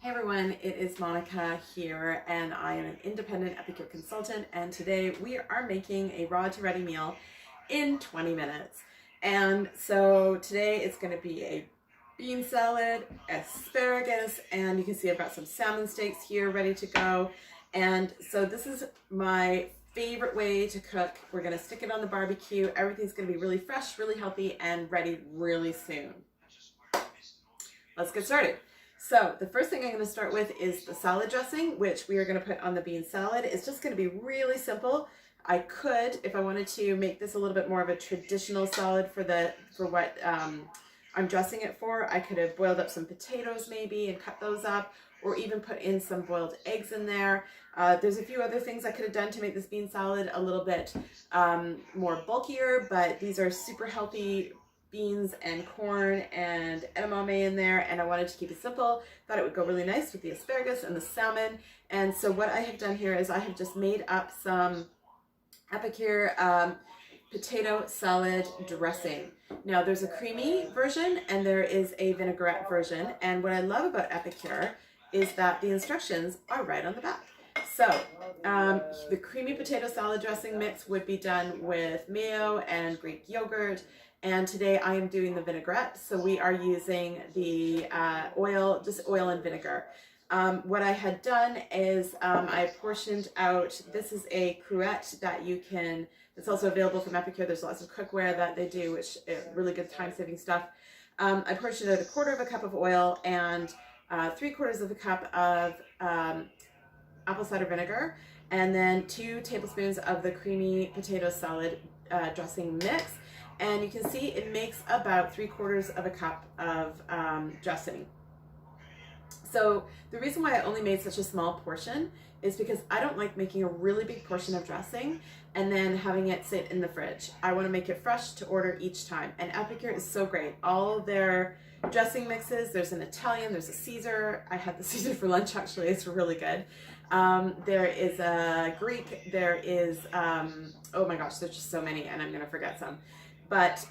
Hey everyone, it is Monica here, and I am an independent Epicure consultant, and today we are making a raw to ready meal in 20 minutes. And so today it's going to be a bean salad, asparagus, and you can see I've got some salmon steaks here ready to go. And so this is my favorite way to cook. We're going to stick it on the barbecue. Everything's going to be really fresh, really healthy, and ready really soon. Let's get started. So the first thing I'm going to start with is the salad dressing, which we are going to put on the bean salad. It's just going to be really simple. I could, if I wanted to, make this a little bit more of a traditional salad for what I'm dressing it for. I could have boiled up some potatoes maybe and cut those up, or even put in some boiled eggs in there. There's a few other things I could have done to make this bean salad a little bit more bulkier, but these are super healthy beans and corn and edamame in there, and I wanted to keep it simple. Thought it would go really nice with the asparagus and the salmon. And so what I have done here is I have just made up some Epicure potato salad dressing. Now there's a creamy version and there is a vinaigrette version, and what I love about Epicure is that the instructions are right on the back. So the creamy potato salad dressing mix would be done with mayo and Greek yogurt. And today I am doing the vinaigrette, so we are using the just oil and vinegar. What I had done is I portioned out, this is a cruet that it's also available from Epicure. There's lots of cookware that they do, which is really good time-saving stuff. I portioned out 1/4 cup of oil and 3/4 cup of apple cider vinegar, and then 2 tablespoons of the creamy potato salad dressing mix. And you can see it makes about 3/4 cup of dressing. So the reason why I only made such a small portion is because I don't like making a really big portion of dressing and then having it sit in the fridge. I want to make it fresh to order each time. And Epicure is so great. All their dressing mixes, there's an Italian, there's a Caesar. I had the Caesar for lunch actually, it's really good. There is a Greek, there is, oh my gosh, there's just so many and I'm going to forget some. But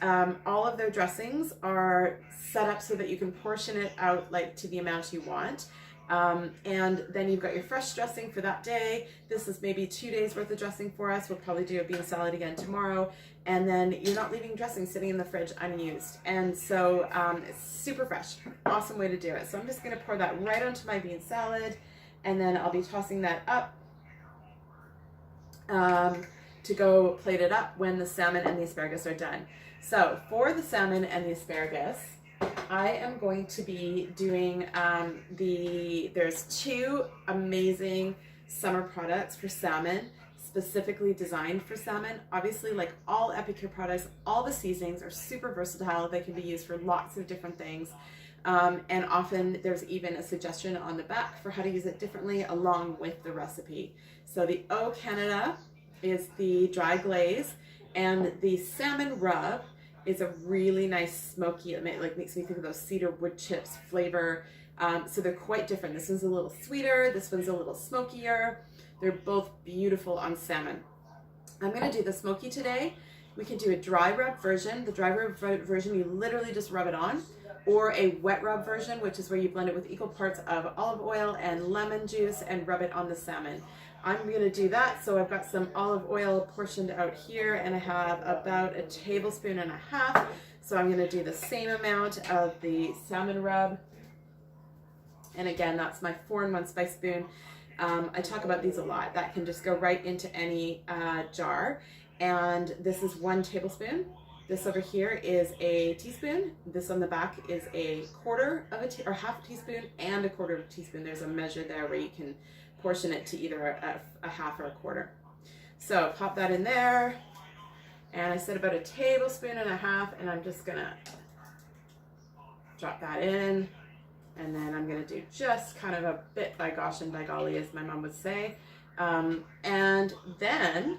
all of their dressings are set up so that you can portion it out like to the amount you want. And then you've got your fresh dressing for that day. This is maybe 2 days worth of dressing for us. We'll probably do a bean salad again tomorrow. And then you're not leaving dressing sitting in the fridge unused. And so it's super fresh. Awesome way to do it. So I'm just going to pour that right onto my bean salad. And then I'll be tossing that up to go plate it up when the salmon and the asparagus are done. So for the salmon and the asparagus, I am going to be doing there's 2 amazing summer products for salmon, specifically designed for salmon. Obviously, like all Epicure products, all the seasonings are super versatile. They can be used for lots of different things. And often there's even a suggestion on the back for how to use it differently along with the recipe. So the O Canada is the dry glaze, and the salmon rub is a really nice smoky, it makes me think of those cedar wood chips flavor. So they're quite different. This one's a little sweeter, this one's a little smokier. They're both beautiful on salmon. I'm going to do the smoky today. We can do a dry rub version. The dry rub version, you literally just rub it on, or a wet rub version, which is where you blend it with equal parts of olive oil and lemon juice and rub it on the salmon. I'm going to do that. So I've got some olive oil portioned out here, and I have about 1.5 tablespoons. So I'm going to do the same amount of the salmon rub. And again, that's my 4-in-1 spice spoon. I talk about these a lot. That can just go right into any jar. And this is 1 tablespoon. This over here is a teaspoon. This on the back is a 1/4 or 1/2 teaspoon and 1/4 teaspoon. There's a measure there where you can portion it to either a 1/2 or a 1/4. So pop that in there, and I said about 1.5 tablespoons, and I'm just gonna drop that in, and then I'm gonna do just kind of a bit by gosh and by golly, as my mom would say. And then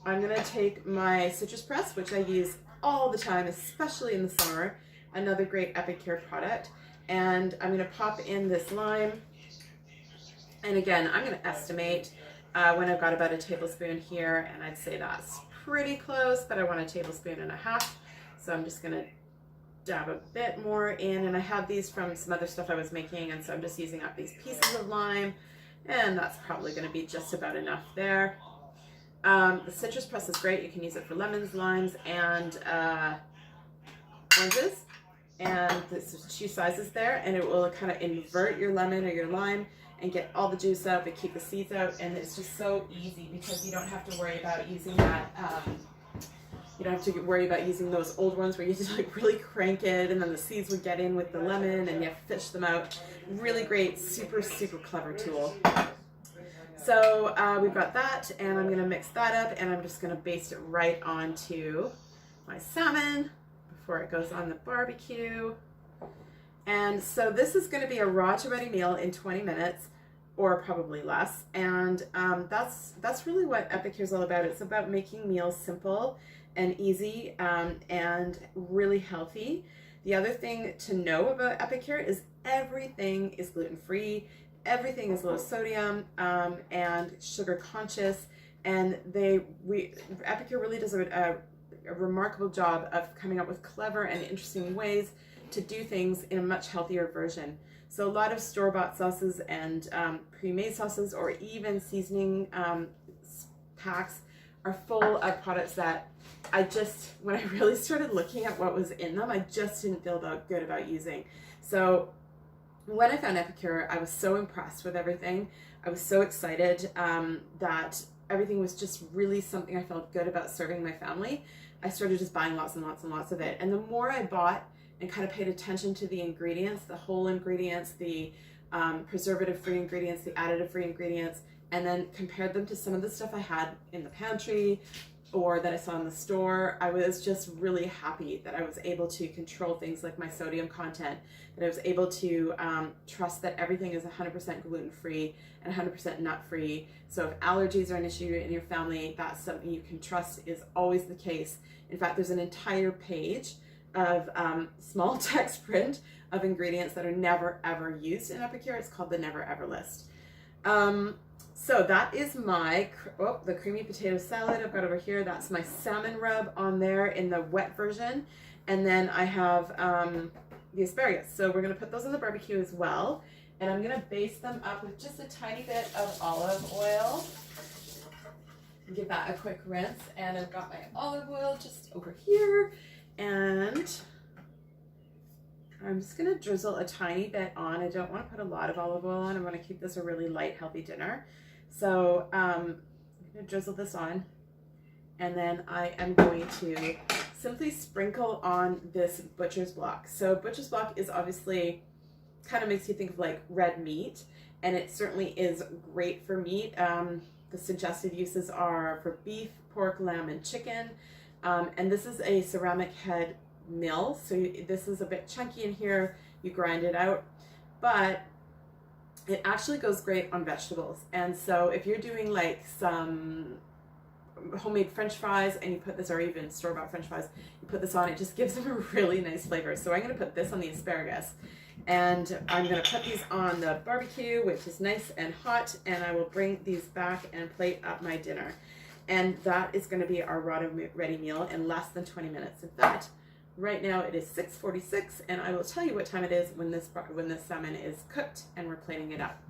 I'm gonna take my citrus press, which I use all the time, especially in the summer, another great Epicure product, and I'm gonna pop in this lime. And again, I'm going to estimate when I've got about 1 tablespoon here, and I'd say that's pretty close, but I want 1.5 tablespoons. So I'm just going to dab a bit more in, and I have these from some other stuff I was making, and so I'm just using up these pieces of lime, and that's probably going to be just about enough there. The citrus press is great. You can use it for lemons, limes, and oranges, and there's 2 sizes there, and it will kind of invert your lemon or your lime and get all the juice out but keep the seeds out, and it's just so easy because you don't have to worry about using that you don't have to worry about using those old ones where you just like really crank it and then the seeds would get in with the lemon and you have to fish them out. Really great, super clever tool. So we've got that, and I'm going to mix that up, and I'm just going to baste it right onto my salmon before it goes on the barbecue. And so this is going to be a raw to ready meal in 20 minutes or probably less, and that's really what Epicure is all about. It's about making meals simple and easy and really healthy. The other thing to know about Epicure is everything is gluten-free, everything is low sodium and sugar conscious, and Epicure really does a remarkable job of coming up with clever and interesting ways to do things in a much healthier version. So a lot of store-bought sauces and pre-made sauces or even seasoning packs are full of products that when I really started looking at what was in them, I just didn't feel good about using. So when I found Epicure, I was so impressed with everything. I was so excited that everything was just really something I felt good about serving my family. I started just buying lots and lots and lots of it. And the more I bought and kind of paid attention to the ingredients, the whole ingredients, the preservative-free ingredients, the additive-free ingredients, and then compared them to some of the stuff I had in the pantry or that I saw in the store, I was just really happy that I was able to control things like my sodium content, that I was able to trust that everything is 100% gluten-free and 100% nut-free. So if allergies are an issue in your family, that's something you can trust is always the case. In fact, there's an entire page of small text print of ingredients that are never ever used in Epicure. It's called the Never Ever list. So that is the creamy potato salad I've got over here. That's my salmon rub on there in the wet version. And then I have the asparagus. So we're going to put those on the barbecue as well. And I'm going to baste them up with just a tiny bit of olive oil. Give that a quick rinse. And I've got my olive oil just over here. And I'm just going to drizzle a tiny bit on. I don't want to put a lot of olive oil on. I want to keep this a really light, healthy dinner. So I'm going to drizzle this on, and then I am going to simply sprinkle on this butcher's block. So butcher's block is obviously kind of makes you think of like red meat, and it certainly is great for meat. The suggested uses are for beef, pork, lamb, and chicken. And this is a ceramic head mill, so this is a bit chunky in here. You grind it out, but it actually goes great on vegetables. And so if you're doing like some homemade French fries and you put this, or even store-bought French fries, you put this on, it just gives them a really nice flavor. So I'm going to put this on the asparagus, and I'm going to put these on the barbecue, which is nice and hot, and I will bring these back and plate up my dinner. And that is going to be our raw ready meal in less than 20 minutes. In fact, right now it is 6:46, and I will tell you what time it is when this salmon is cooked and we're plating it up.